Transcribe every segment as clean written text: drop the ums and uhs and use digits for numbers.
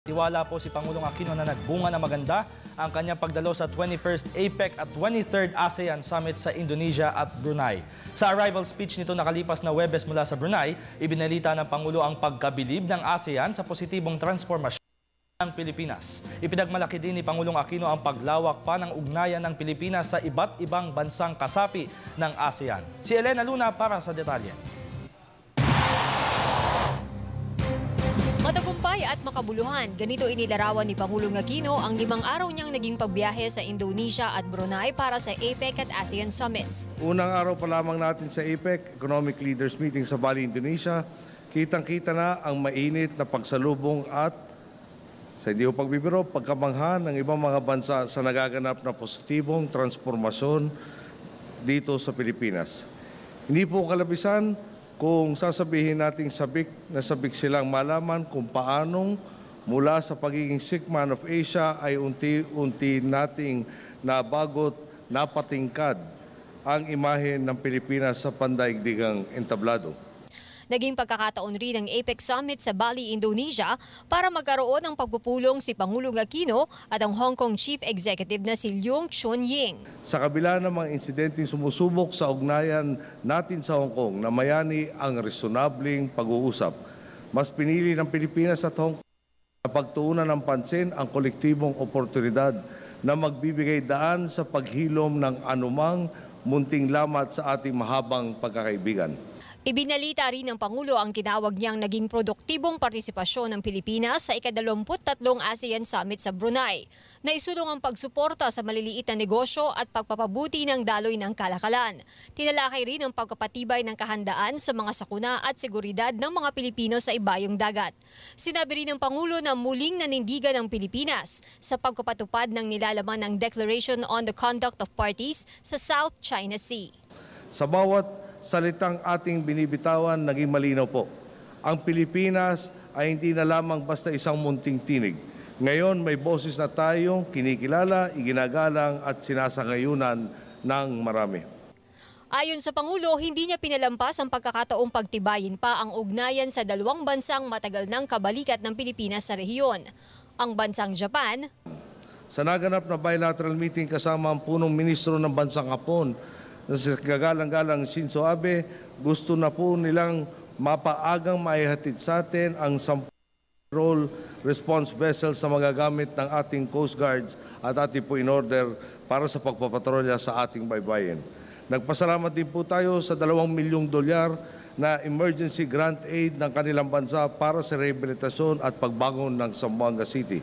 Tiwala po si Pangulong Aquino na nagbunga na maganda ang kanyang pagdalo sa 21st APEC at 23rd ASEAN Summit sa Indonesia at Brunei. Sa arrival speech nito nakalipas na Huwebes mula sa Brunei, ibinalita ng Pangulo ang pagkabilib ng ASEAN sa positibong transformasyon ng Pilipinas. Ipinagmalaki din ni Pangulong Aquino ang paglawak pa ng ugnayan ng Pilipinas sa iba't ibang bansang kasapi ng ASEAN. Si Elena Luna para sa detalye. Matagumpay at makabuluhan, ganito inilarawan ni Pangulong Aquino ang 5 araw niyang naging pagbiyahe sa Indonesia at Brunei para sa APEC at ASEAN Summits. Unang araw pa lamang natin sa APEC, Economic Leaders Meeting sa Bali, Indonesia, kitang-kita na ang mainit na pagsalubong at sa hindi ko pagbibiro, pagkamangha ng ibang mga bansa sa nagaganap na positibong transformasyon dito sa Pilipinas. Hindi po kalabisan kung sasabihin nating sabik silang malaman kung paanong mula sa pagiging sick man of Asia ay unti-unti nating nabagot, napatingkad ang imahe ng Pilipinas sa pandaigdigang entablado. Naging pagkakataon rin ng APEC Summit sa Bali, Indonesia para magkaroon ng pagpupulong si Pangulong Aquino at ang Hong Kong Chief Executive na si Leung Chun-ying. Sa kabila ng mga insidenteng sumusubok sa ugnayan natin sa Hong Kong na mayani ang resonableng pag-uusap, mas pinili ng Pilipinas at Hong Kong na pagtuunan ng pansin ang kolektibong oportunidad na magbibigay daan sa paghilom ng anumang munting lamat sa ating mahabang pagkakaibigan. Ibinalita rin ng Pangulo ang tinawag niyang naging produktibong partisipasyon ng Pilipinas sa ika-23 ASEAN Summit sa Brunei. Naisulong ang pagsuporta sa maliliit na negosyo at pagpapabuti ng daloy ng kalakalan. Tinalakay rin ang pagpapatibay ng kahandaan sa mga sakuna at seguridad ng mga Pilipino sa ibayong dagat. Sinabi rin ng Pangulo na muling nanindigan ng Pilipinas sa pagpapatupad ng nilalaman ng Declaration on the Conduct of Parties sa South China Sea. Sa bawat salitang ating binibitawan, naging malinaw po. Ang Pilipinas ay hindi na lamang basta isang munting tinig. Ngayon may boses na tayong kinikilala, iginagalang at sinasangayunan ng marami. Ayon sa Pangulo, hindi niya pinalampas ang pagkakataong pagtibayin pa ang ugnayan sa dalawang bansang matagal ng kabalikat ng Pilipinas sa rehiyon. Ang bansang Japan. Sa naganap na bilateral meeting kasama ang punong ministro ng bansang Hapon, na si kagalang-galang Shinzo Abe, gusto na po nilang mapaagang maihatid sa atin ang 10 role response vessels na magagamit ng ating Coast Guards at ating po in order para sa pagpapatrolya sa ating baybayin. Nagpasalamat din po tayo sa $2 milyong na emergency grant aid ng kanilang bansa para sa rehabilitasyon at pagbangon ng Zamboanga City.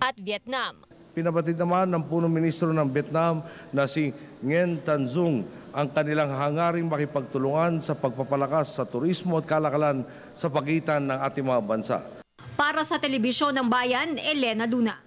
At Vietnam. Pinabatid naman ng punong ministro ng Vietnam na si Nguyen Tan Dung ang kanilang hangaring makipagtulungan sa pagpapalakas sa turismo at kalakalan sa pagitan ng ating mga bansa. Para sa Telebisyon ng Bayan, Elena Luna.